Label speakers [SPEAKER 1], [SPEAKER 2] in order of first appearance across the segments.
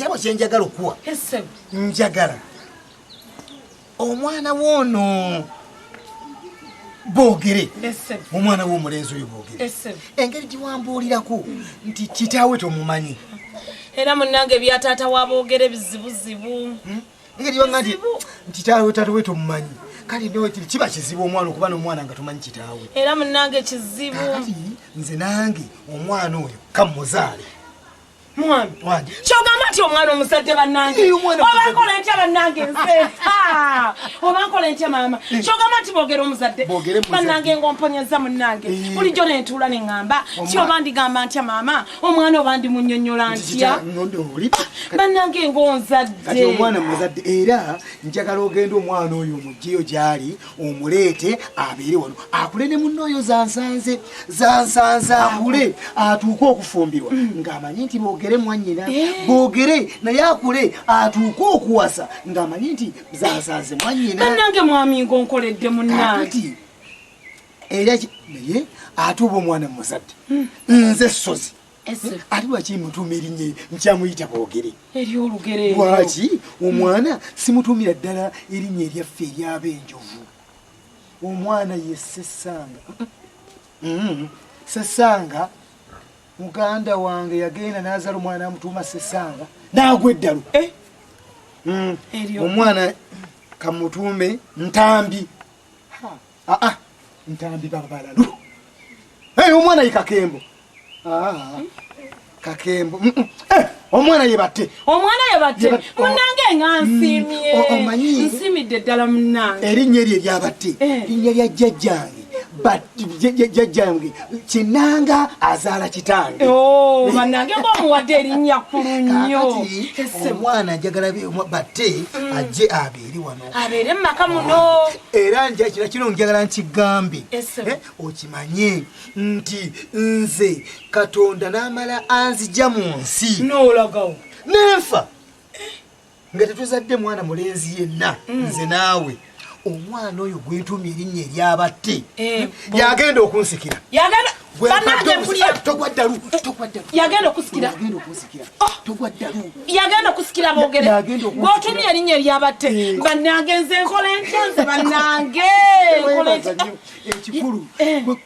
[SPEAKER 1] ekirabo kyenjagala okuwa
[SPEAKER 2] Ese
[SPEAKER 1] njagala omwana wono boogere omwana w'omulenzi oyo boogere engeri giwambuulirako nti kitaawe tomumanyi
[SPEAKER 2] era munnange byataata waboogere bizibuzibu
[SPEAKER 1] engeri yonga nti kitaawe taata we tomumanyi kale kiba kizibu omwana okuba n'omwana nga tomanyi kitaawe
[SPEAKER 2] era munnange kizibu
[SPEAKER 1] kati nze nange omwana oyo kamuzaale
[SPEAKER 2] mwami kyogamba nti omwana omuzadde bannange obankola ntya bannange nze obankola ntya maama kyogamba nti boogera omuzadde bannange ngomponyeza munnange bulijjo nentuula neŋŋamba kyoba ndigamba ntya maama omwana oba ndimunnyonnyola ntya bannange ng'onzadde
[SPEAKER 1] omwana muzadde era njagala ogenda omwana oyo omugjeyo gy'ali omuleete abeere wano akule ne munno oyo zansanze akule atuuke okufumbirwa ng'amanyi nti boogere mwannyina boogere naye akule atuuke okuwasa ng'amanyi nti zansanze mwannyina
[SPEAKER 2] bannange mwami ng'onkoledde munnange
[SPEAKER 1] era naye ate oba omwana muzadde nze Sozi ati lwaki mutuuma erinnya nkyamuyita boogere
[SPEAKER 2] eryolugere
[SPEAKER 1] lwaki omwana simutuumira ddala erinnya eryaffe ery'ab'enjovu omwana ye Sesanga muganda wange yagenda n'azaala omwana amutuuma Sesanga n'agwa eddalu omwana kamutuume Ntambi Ntambi babalalu omwana ye Kakembo Kakembo omwana yebatte
[SPEAKER 2] munnange nga nsiimye nsiimidde ddala munnange
[SPEAKER 1] erinnya eryo eryabatte erinnya lya jjajjange Kinanga azaala kitange
[SPEAKER 2] bannange ng'omuwadde erinnya kkulu nnyo
[SPEAKER 1] omwana njagala batte ajje abeere wano
[SPEAKER 2] abeere mu maka muno
[SPEAKER 1] era kira kino njagala nkigambe okimanye nti nze Katonda n'amala anzija mu nsi
[SPEAKER 2] n'olagawo
[SPEAKER 1] nenfa nga tetuzadde mwana mulenzi yenna nze naawe omwana oyo gwentuumye erinnya eryabatte yagenda okunsikira
[SPEAKER 2] yagenda okusikira boogere gwotumye erinnya eryabatte bannange nze nkola ntya nze bannange
[SPEAKER 1] ekikulu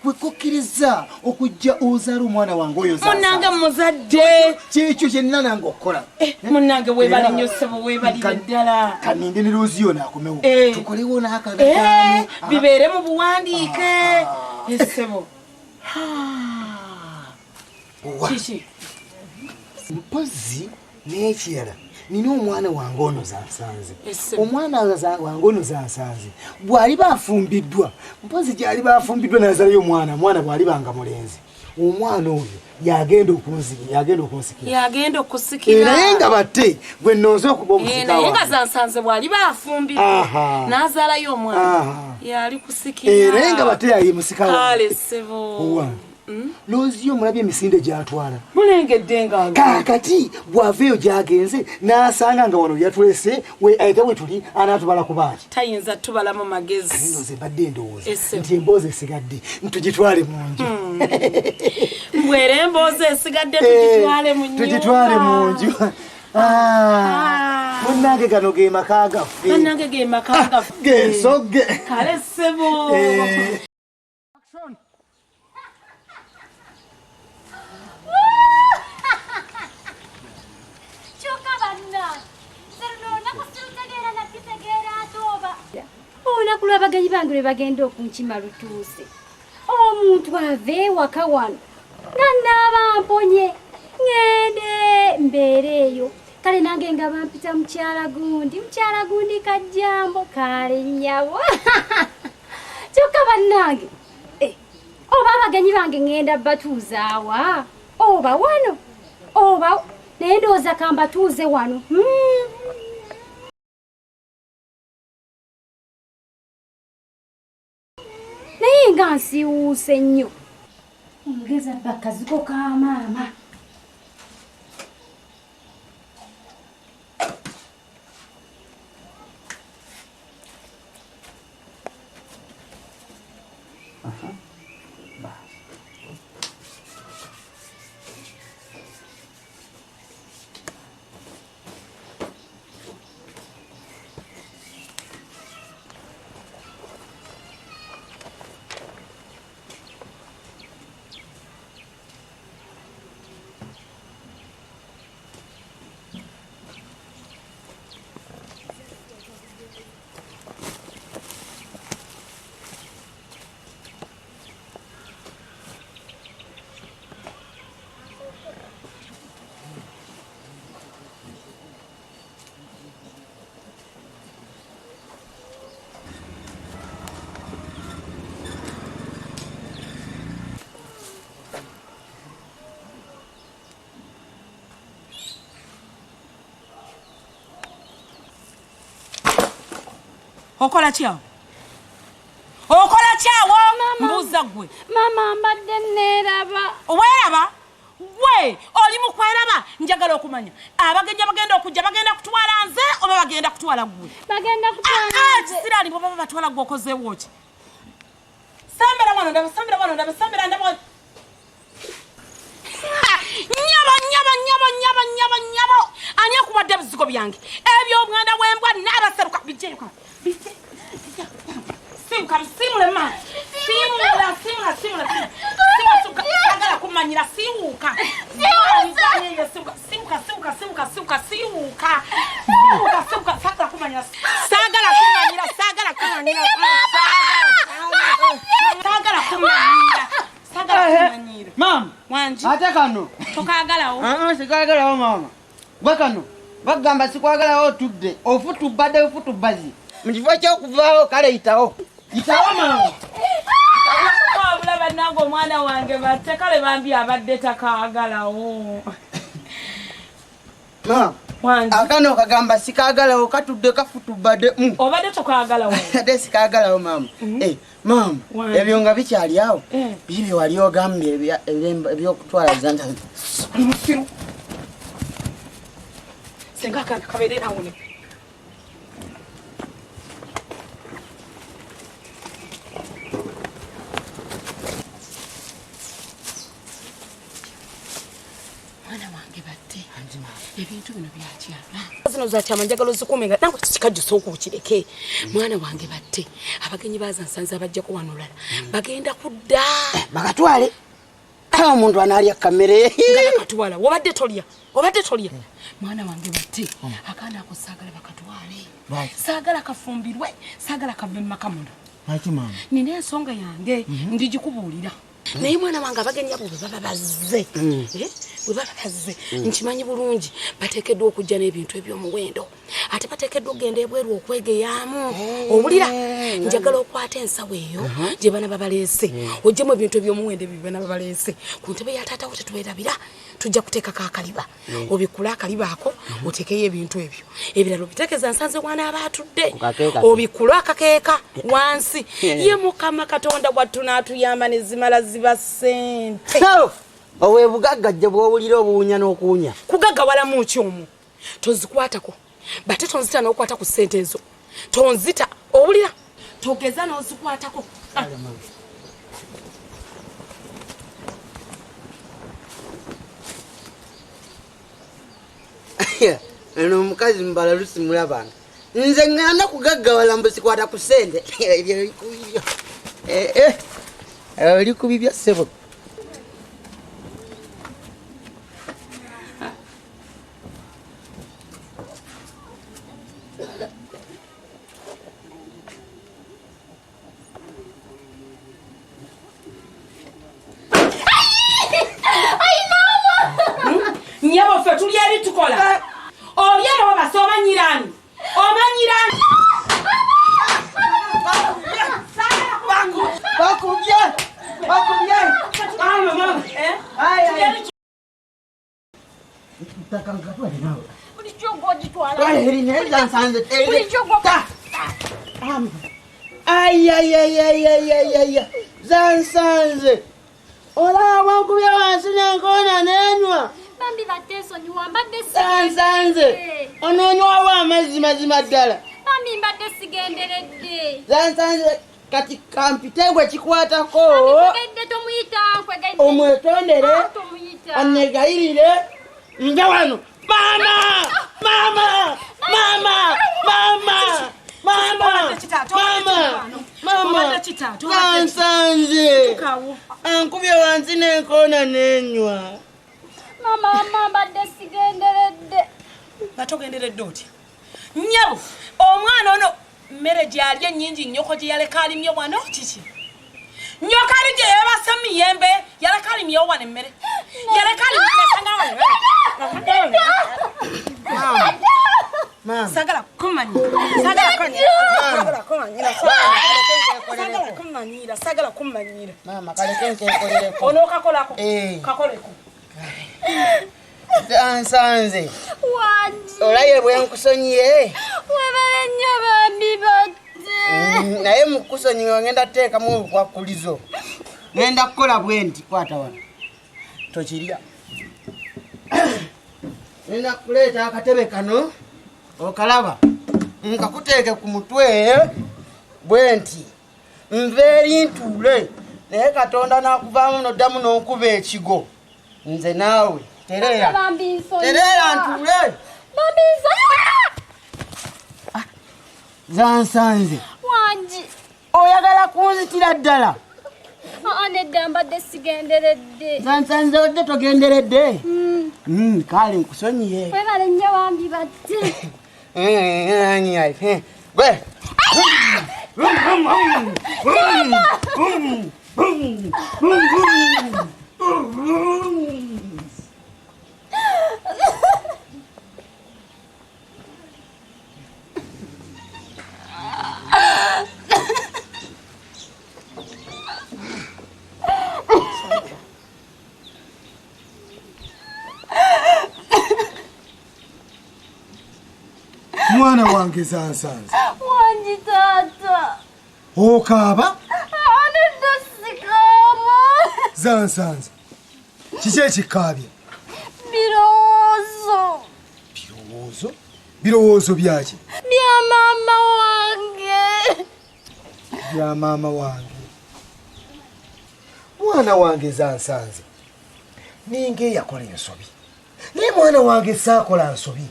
[SPEAKER 1] kwekukkiriza okujja ozaala omwana wange oyo
[SPEAKER 2] munnange muzadde
[SPEAKER 1] kyekyo kyenna nange okukola
[SPEAKER 2] munnange weebali nnyo ssebo weebalire ddala
[SPEAKER 1] kaninde ne Roziyo naakomewo tukolewo n'akagagaano
[SPEAKER 2] bibeere mu buwandiike essebo kiki
[SPEAKER 1] mpozi n'ekirala nina omwana wange ono zansanze omwana wange ono zansanze bw'ali bafumbiddwa mpozi gy'ali bafumbiddwa n'azalayo omwana bw'ali banga mulenzi omwana oyo yagenda okusikira naye nga batte gwe nnonze okuba omusika
[SPEAKER 2] naye nga zansanze bw'ali bafumbiddwa n'azaalayo omwana yali kusikira
[SPEAKER 1] naye nga batte yayi musika
[SPEAKER 2] kale ssebo
[SPEAKER 1] Roziyo mulabye emisinde gy'atwala
[SPEAKER 2] mulengedde nga
[SPEAKER 1] kaakati bw'aveeyo gy'agenze n'asanga nga wano yatulese ate we tuli anaatubala ku baaki
[SPEAKER 2] tayinza tubalamu magezi
[SPEAKER 1] nze mbadde ndowooza nti emboozi esigadde ntugitwale mu nju
[SPEAKER 2] mbwera emboozi esigadde tugitwale mu nju
[SPEAKER 1] munnange gano ge maka gaffe gensogge
[SPEAKER 2] kale ssebo
[SPEAKER 3] olunaku lw'abagenyi bange lwe bagenda okunkima lutuuse omuntu ave ewaka wano nga nnaaba mponye ŋŋende mbeera eyo kale nange nga bampita mukyala gundi kajjambo kale nnyabo kyokka bannange oba abagenyi bange ŋŋenda batuuzaawa oba wano oba naye ndowooza kambatuuze wano naye nga nsiwuuse nnyo ngeza bakaziko ka maama
[SPEAKER 2] Okola kyawo. Okola kyawo mbuuza gwe.
[SPEAKER 3] Mama mbadde neeraba.
[SPEAKER 2] Weeraba? Gwe oli mu kweraba njagala okumanya. Abagenyi bagenda okujja bagenda kutwala nze oba bagenda kutwala gwe?
[SPEAKER 3] Bagenda kutwala nze.
[SPEAKER 2] Kisiraani bw'obaba batwala gwe okozeewo ki? Sambira wano ndaba, sambira wano ndaba, sambira ndaba. Nyabo. Ani akubadde ebizigo byange? Eby'omwanda w'embwa n'abaseruka bijjeeko. Simule ma. Simula. Sagala kumanyira siwuka. Siwuka. Sagala kumanyira.
[SPEAKER 4] Mama,
[SPEAKER 2] wanji.
[SPEAKER 4] ate kano.
[SPEAKER 2] Tokagalawo.
[SPEAKER 4] Sikagalawo mama. Gwe kano. Bagamba sikwagalawo tudde. Ofutubadde ofutubbazi. Mu kifo ky'okuvaawo kale yitawo. Yitawo mama.
[SPEAKER 2] Bulaba nange omwana wange batte kale bambi abadde takaagalawo.
[SPEAKER 4] Mama.
[SPEAKER 2] Wanji.
[SPEAKER 4] Akano kagamba sikagalawo katudde kafutubadde.
[SPEAKER 2] Obadde tokaagalawo.
[SPEAKER 4] Ate sikagalawo mama. Mama, ebyo nga bikyali awo. Bibyo wali ogambye ebyokutwala zanta.
[SPEAKER 2] Senga akana kabeerera awo ne. Mwana wange batte. Ebintu bino byakyala. Zino za kyama njagala ozikuumenga nange kikajjusa okukireke. Mwana wange batte. Abagenyi bazansanze abajja kuwanulala. Bagenda kudda.
[SPEAKER 4] Bakatwale. Omuntu analya kamere.
[SPEAKER 2] Bakatwala. Obadde tolya. Mwana wange batte. Akaana ako saagala bakatwale. Saagala kafumbirwe. Saagala kave mu maka muno.
[SPEAKER 4] Lwaki mama?
[SPEAKER 2] Nina ensonga yange ndigikubuulira. Naye mwana wange abagenyi abo bwe baba bazze. Nkimanyi bulungi bateekeddwa okujja n'ebintu eby'omuwendo. Ate bateekeddwa okugenda ebweru okwegeyaamu. Owulira? Njagala okwata ensawo eyo gye bana babaleese. Oggyemu ebintu eby'omuwendo ebyo bana babaleese. Ku ntebe ya taata wo tetwerabira. Tujja kuteekako akaliba. Obikula akaliba ako oteekeyo ebintu ebyo. Ebirala obiteekeza nsanze wana abaatudde. Obikula akakeeka wansi. Ye Mukama Katonda wattu n'atuyamba ne zimala ziba ssente.
[SPEAKER 4] Owe bugagga gye bw'owulira obuwunya n'okuwunya.
[SPEAKER 2] Kugaggawala mu kyomu. Tonzikwatako. Bate tonzita n'okwata ku ssente ezo. Tonzita. Owulira? Togeza n'ozikwatako.
[SPEAKER 4] Eno omukazi mbala lusi mulabanga. Nze ngana kugaggawala mbu sikwata ku ssente. Ebyo bikubibyo. Likubibyo ssebo.
[SPEAKER 2] Nyabo ffe tuli eri tukola. Oli ero wabase omanyirani.
[SPEAKER 4] Bakubye.
[SPEAKER 2] Mama.
[SPEAKER 4] Takangatwale nawe.
[SPEAKER 3] Bulijjo gw'ogitwala.
[SPEAKER 4] Twale eri neza nsanze.
[SPEAKER 3] Bulijjo gwo.
[SPEAKER 4] Ay. Zansanze. Olaba nkubye wansi n'enkoona n'enywa.
[SPEAKER 3] Bambi batte nsonyiwa mbadde
[SPEAKER 4] Zansanze. Onoonywawo amazzi mazima ddala.
[SPEAKER 3] Bambi mbadde sigenderedde.
[SPEAKER 4] Zansanze kati kampitengwe kikwatako.
[SPEAKER 3] Nkwegedde tomuyita nkwegedde.
[SPEAKER 4] Omwetondere.
[SPEAKER 3] Tomuyita.
[SPEAKER 4] Annegayirire. Nja wano. Mama. Zansanze. Ankubye wansi n'enkoona n'enywa.
[SPEAKER 3] Mama mbadde sigenderedde.
[SPEAKER 2] Batogenderedde otya? Nyabo, omwana ono mmere gy'alya ennyingi nnyoko gye yaleka alimye wano kiki? Nnyoko ali gye yabasa miyembe yaleka alimye wano emmere. Yaleka alimye
[SPEAKER 4] Mama.
[SPEAKER 2] sagala kumanyira. Sagala kumanyira.
[SPEAKER 4] Mama kaleke nkekoleleko.
[SPEAKER 2] Onookakolako. Kakoleko.
[SPEAKER 4] Zansanze.
[SPEAKER 3] Wanji.
[SPEAKER 4] Olaye bwe nkusonyiye.
[SPEAKER 3] Webale nnyo bambi batte.
[SPEAKER 4] naye mukusonyiwe ngenda teekamu obukwakulizo. Ngenda kukola bwenti kwata wano. Tokirya. Ngenda kuleeta akatebe kano okalaba. Nkakuteeke ku mutwe bwenti. Nveeri ntuule. Naye Katonda n'akuvaamu n'oddamu n'onkuba ekigo. Nze naawe. Tereera. Tereera ntuule. Zansanze.
[SPEAKER 3] Wangi.
[SPEAKER 4] Oyagala kunzitira ddala.
[SPEAKER 3] Nedda mbadde sigenderedde.
[SPEAKER 4] Zansanze odde togenderedde. Kale nkusonyiye.
[SPEAKER 3] Webale nnyo bambi batte.
[SPEAKER 4] Gwe.
[SPEAKER 1] Mwana wange Zansanze.
[SPEAKER 3] Wangi taata.
[SPEAKER 1] Okaaba?
[SPEAKER 3] Nedda sikaaba.
[SPEAKER 1] Zansanze. Kiki ekikaabye?
[SPEAKER 3] Birowoozo.
[SPEAKER 1] Birowoozo? Birowoozo byaki?
[SPEAKER 3] Bya maama wange.
[SPEAKER 1] Bya maama wange. Mwana wange Zansanze. Ninge yakola ensobi. Naye mwana wange saakola nsobi.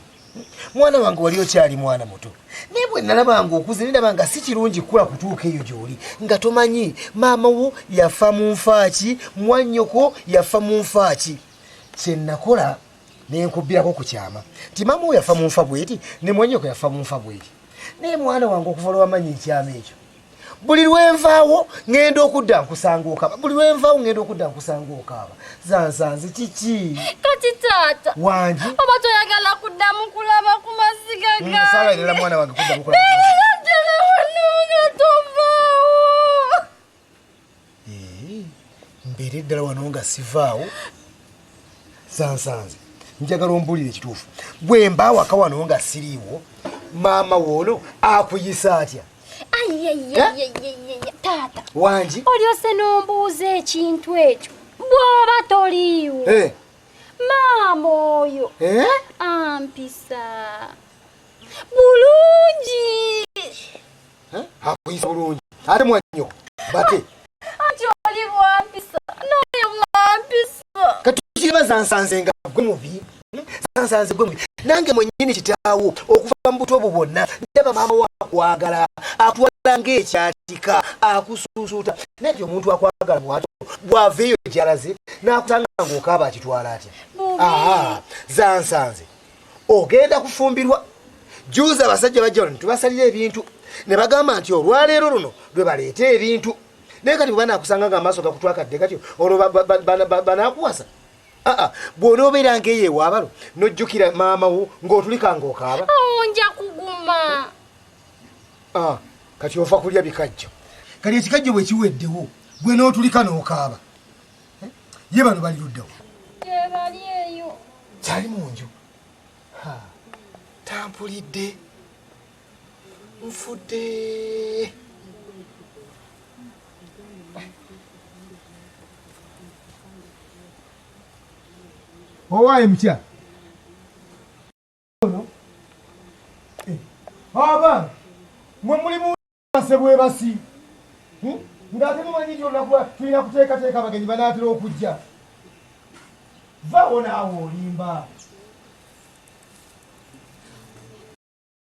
[SPEAKER 1] Mwana wange wali okyali mwana muto. Naye bwe nalabanga okuze nalabanga si kirungi kukula kutuuka eyo gy'oli nga tomanyi maama wo yafa mu nfaaki, mwannyoko yafa mu nfaaki. Kye nakola ne nkubbirako ku kyama nti maama wo yafa mu nfa bweti ne mwannyoko yafa mu nfa bweti. Naye mwana wange okuva lwamanyi ekyama ekyo, buli lwenvaawo ngenda okudda nkusanga okaaba. Buli lwenvaawo ngenda okudda nkusanga okaaba. Zansanze kiki?
[SPEAKER 3] Kati taata.
[SPEAKER 1] Wangi.
[SPEAKER 3] Oba toyagala kuddamu kulaba ku masiga gange.
[SPEAKER 1] Saagalira mwana wange kuddamu kulaba.
[SPEAKER 3] Ddala wano nga tovaawo.
[SPEAKER 1] Mbeere ddala wano nga sivaawo. Zansanze njagala ombulire ekituufu. Bwe mba waka wano nga siriiwo, maama woono akuyisa atya?
[SPEAKER 3] Taata.
[SPEAKER 1] Wangi.
[SPEAKER 3] Olyose n'ombuuza ekintu ekyo bw'oba toliiwo. Maama oyo ampisa bulungi.
[SPEAKER 1] Akuyisa bulungi. Ate mwannyoko bate.
[SPEAKER 3] Anti oli bwampisa n'oyo mwampisa.
[SPEAKER 1] Kati kiraba Zansanze nga gwe mubi. Zansanze gwe mubi. Nange mwennyini kitaawo okuva mu buto obwo bwonna ndaba maama wo akwagala, akutwala ng'ekyatika, akusuusuuta. Naye omuntu akwagala bw'atyo bw'ava eyo gy'alaze n'akusanga ng'okaaba akitwala atya? Zansanze ogenda kufumbirwa. Juuza abasajja bajja wano tubasalira ebintu ne bagamba nti olwaleero luno lwe baleeta ebintu. Naye kati bwe banaakusanga ng'amaaso gakutwakadde gatyo olwo banaakuwasa. Bw'onoobeera ng'eyo ewaabalo n'ojjukira maama wo ng'otulika ng'okaaba.
[SPEAKER 3] Nja kuguma.
[SPEAKER 1] Kati ova kulya bikajjo. Kati ekikajjo bwe kiweddewo gwe n'otulika n'okaaba. Ye bano bali luddawo.
[SPEAKER 3] Bali eyo.
[SPEAKER 1] Kyali mu nju. Tampulidde. Nfudde. Owaaye mutya? Abaana mwe mulimu ssebo basi. Ng'ate mumanyi nti olunaku tulina kuteekateeka abagenyi banaatera okujja. Vaawo naawe olimba.